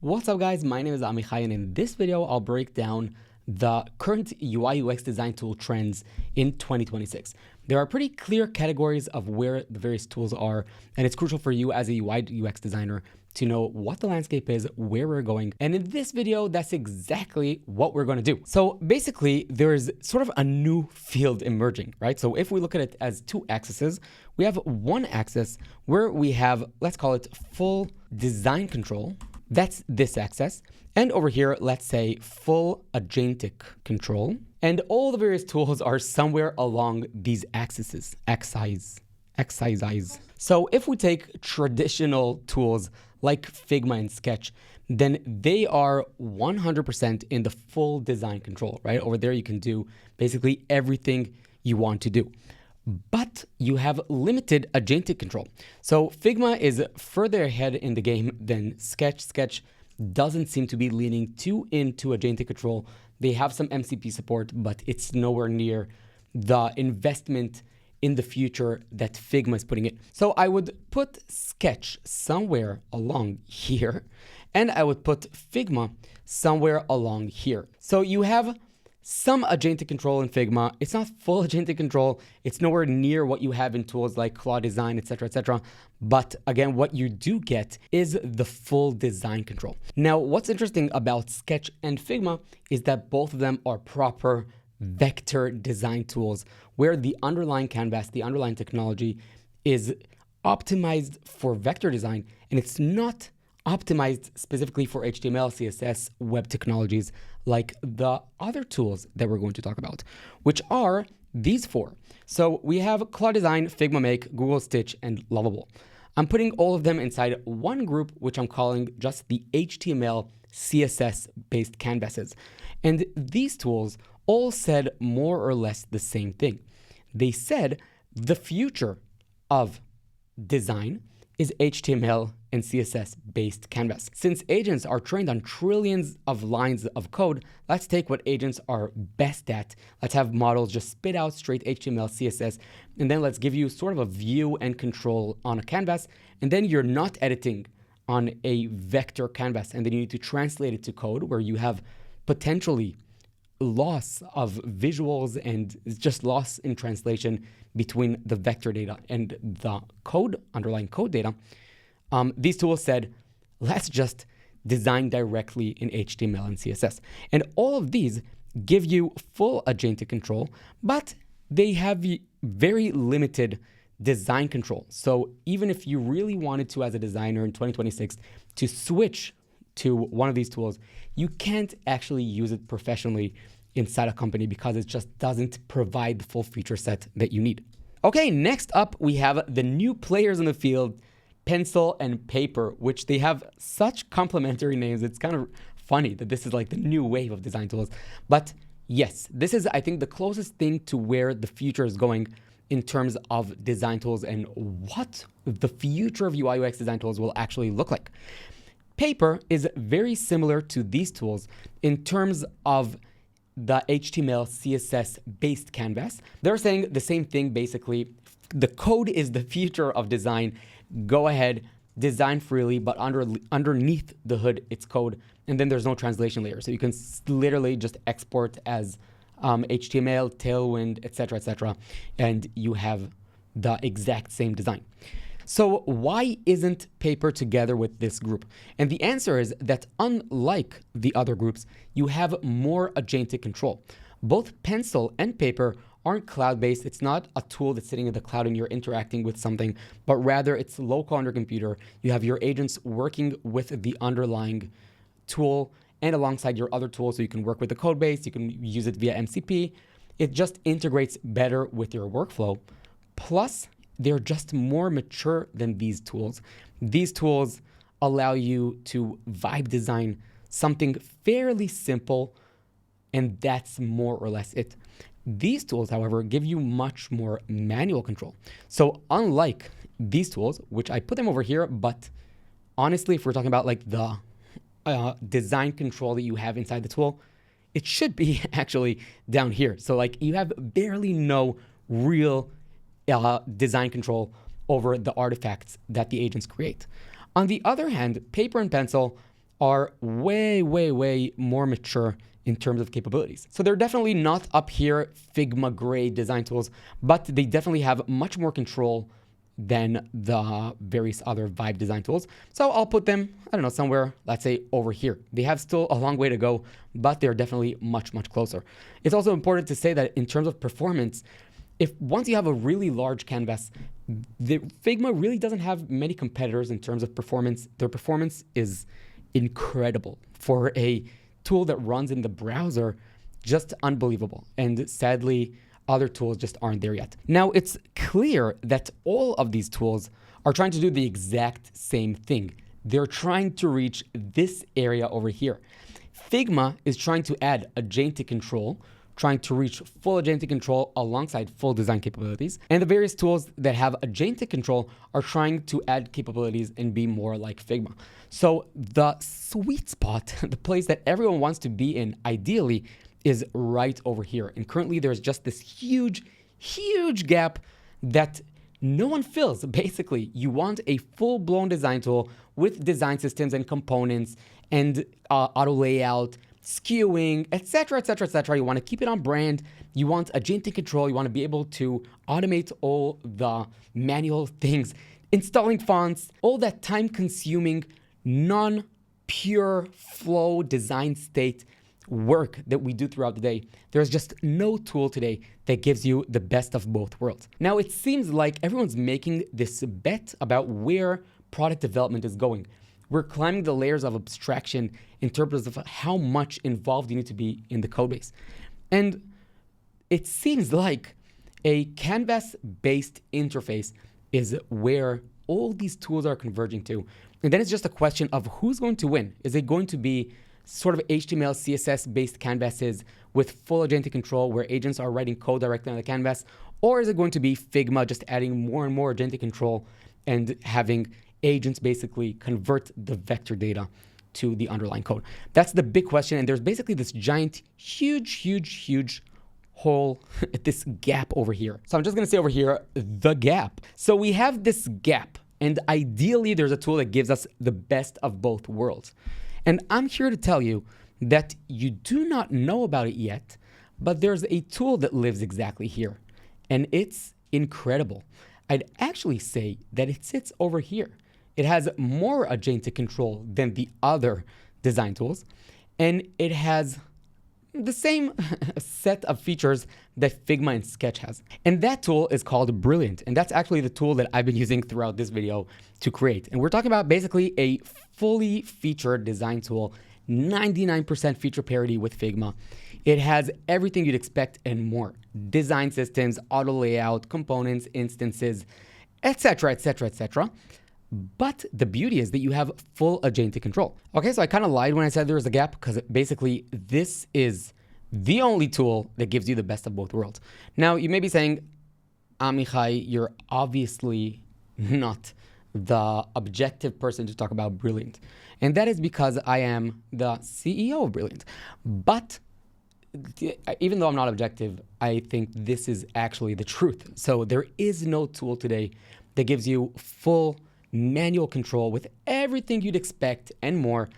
What's up guys, my name is Amichai, and in this video I'll break down the current UI UX design tool trends in 2026. There are pretty clear categories of where the various tools are, and it's crucial for you as a UI UX designer to know what the landscape is, where we're going. And in this video, that's exactly what we're going to do. So basically, there is sort of a new field emerging, right? So if we look at it as two axes, we have one axis where we have, let's call it full design control. That's this axis. And over here, let's say full agentic control. And all the various tools are somewhere along these axes. So if we take traditional tools like Figma and Sketch, then they are 100% in the full design control, right? Over there, you can do basically everything you want to do. But you have limited agentic control. So Figma is further ahead in the game than Sketch. Sketch doesn't seem to be leaning too into agentic control. They have some MCP support, but it's nowhere near the investment in the future that Figma is putting in. So I would put Sketch somewhere along here, and I would put Figma somewhere along here. So you have some agentic control in Figma. It's not full agentic control. It's nowhere near what you have in tools like Claude Design, etc., etc. But again, what you do get is the full design control. Now, what's interesting about Sketch and Figma is that both of them are proper vector design tools where the underlying canvas, the underlying technology is optimized for vector design, and it's not optimized specifically for HTML, CSS, web technologies like the other tools that we're going to talk about, which are these four. So we have Claude Design, Figma Make, Google Stitch, and Lovable. I'm putting all of them inside one group, which I'm calling just the HTML, CSS-based canvases. And these tools all said more or less the same thing. They said the future of design is HTML and CSS-based canvas. Since agents are trained on trillions of lines of code, let's take what agents are best at. Let's have models just spit out straight HTML, CSS, and then let's give you sort of a view and control on a canvas, and then you're not editing on a vector canvas, and then you need to translate it to code where you have potentially loss of visuals and just loss in translation between the vector data and the code, underlying code data. These tools said, let's just design directly in HTML and CSS. And all of these give you full agentic control, but they have very limited design control. So even if you really wanted to, as a designer in 2026, to switch to one of these tools, you can't actually use it professionally inside a company because it just doesn't provide the full feature set that you need. Okay, next up, we have the new players in the field, Pencil and Paper, which they have such complementary names. It's kind of funny that this is like the new wave of design tools. But yes, this is, I think, the closest thing to where the future is going in terms of design tools and what the future of UI UX design tools will actually look like. Paper is very similar to these tools in terms of the HTML, CSS-based canvas. They're saying the same thing, basically. The code is the future of design. Go ahead, design freely, but underneath the hood, it's code. And then there's no translation layer. So you can literally just export as HTML, Tailwind, etc., and you have the exact same design. So why isn't Paper together with this group? And the answer is that unlike the other groups, you have more agentic control. Both Pencil and Paper aren't cloud-based. It's not a tool that's sitting in the cloud and you're interacting with something, but rather it's local on your computer. You have your agents working with the underlying tool and alongside your other tools, so you can work with the code base, you can use it via MCP. It just integrates better with your workflow. Plus, they're just more mature than these tools. These tools allow you to vibe design something fairly simple, and that's more or less it. These tools, however, give you much more manual control. So unlike these tools, which I put them over here, but honestly, if we're talking about like the design control that you have inside the tool, it should be actually down here. So like you have barely no real design control over the artifacts that the agents create. On the other hand, Paper and Pencil are way, way, way more mature in terms of capabilities. So they're definitely not up here Figma grade design tools, but they definitely have much more control than the various other Vibe design tools. So I'll put them, I don't know, somewhere, let's say over here. They have still a long way to go, but they're definitely much, much closer. It's also important to say that in terms of performance, if once you have a really large canvas, the Figma really doesn't have many competitors in terms of performance. Their performance is incredible. For a tool that runs in the browser, just unbelievable. And sadly, other tools just aren't there yet. Now, it's clear that all of these tools are trying to do the exact same thing. They're trying to reach this area over here. Figma is trying to add agentic control, trying to reach full agentic control alongside full design capabilities. And the various tools that have agentic control are trying to add capabilities and be more like Figma. So the sweet spot, the place that everyone wants to be in, ideally, is right over here. And currently there's just this huge, huge gap that no one fills. Basically, you want a full-blown design tool with design systems and components and auto layout, skewing, etc., etc., etc. You want to keep it on brand. You want agentic control. You want to be able to automate all the manual things, installing fonts, all that time-consuming, non-pure flow design state work that we do throughout the day. There's just no tool today that gives you the best of both worlds. Now, it seems like everyone's making this bet about where product development is going. We're climbing the layers of abstraction in terms of how much involved you need to be in the code base. And it seems like a canvas-based interface is where all these tools are converging to. And then it's just a question of who's going to win. Is it going to be sort of HTML, CSS-based canvases with full agentic control where agents are writing code directly on the canvas? Or is it going to be Figma just adding more and more agentic control and having agents basically convert the vector data to the underlying code? That's the big question. And there's basically this giant, huge, huge, huge hole, this gap over here. So I'm just going to say over here, the gap. So we have this gap, and ideally there's a tool that gives us the best of both worlds. And I'm here to tell you that you do not know about it yet, but there's a tool that lives exactly here, and it's incredible. I'd actually say that it sits over here. It has more agentic control than the other design tools, and it has the same set of features that Figma and Sketch has. And that tool is called Brilliant. And that's actually the tool that I've been using throughout this video to create. And we're talking about basically a fully featured design tool, 99% feature parity with Figma. It has everything you'd expect and more. Design systems, auto layout, components, instances, etc., etc., etc. But the beauty is that you have full agentic control. Okay, so I kind of lied when I said there was a gap, because basically this is the only tool that gives you the best of both worlds. Now, you may be saying, Amichai, you're obviously not the objective person to talk about Brilliant. And that is because I am the CEO of Brilliant. But even though I'm not objective, I think this is actually the truth. So there is no tool today that gives you full manual control with everything you'd expect and more,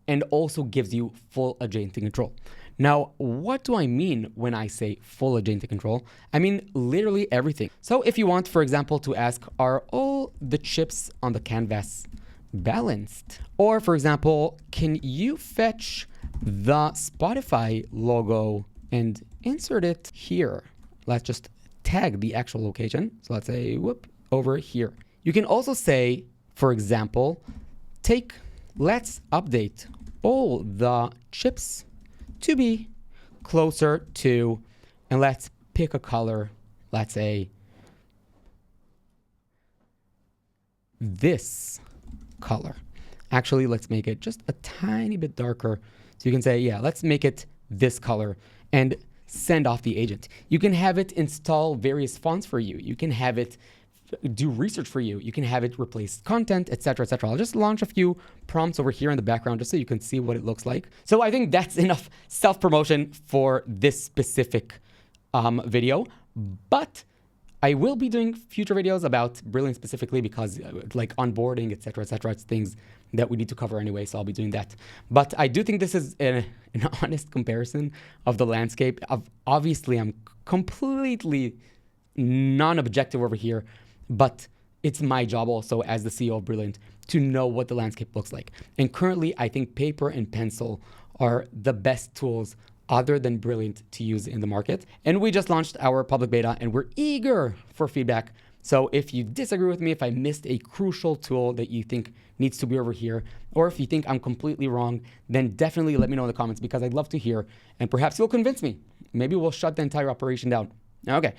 and also gives you full agentic control. Now, what do I mean when I say full agentic control? I mean literally everything. So if you want, for example, to ask, are all the chips on the canvas balanced? Or for example, can you fetch the Spotify logo and insert it here? Let's just tag the actual location. So let's say, whoop, over here. You can also say, for example, let's update all the chips to be closer to, and let's pick a color, let's say this color. Actually, let's make it just a tiny bit darker. So you can say, yeah, let's make it this color and send off the agent. You can have it install various fonts for you. You can have it do research for you. You can have it replace content, etc., etc. I'll just launch a few prompts over here in the background just so you can see what it looks like. So I think that's enough self-promotion for this specific video. But I will be doing future videos about Brilliant specifically because like onboarding, etc., etc. It's things that we need to cover anyway, so I'll be doing that. But I do think this is an honest comparison of the landscape. Obviously, I'm completely non-objective over here, but it's my job also as the CEO of Brilliant to know what the landscape looks like. And currently, I think paper and pencil are the best tools other than Brilliant to use in the market. And we just launched our public beta and we're eager for feedback. So if you disagree with me, if I missed a crucial tool that you think needs to be over here, or if you think I'm completely wrong, then definitely let me know in the comments because I'd love to hear and perhaps you'll convince me. Maybe we'll shut the entire operation down. Okay.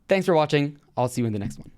Thanks for watching. I'll see you in the next one.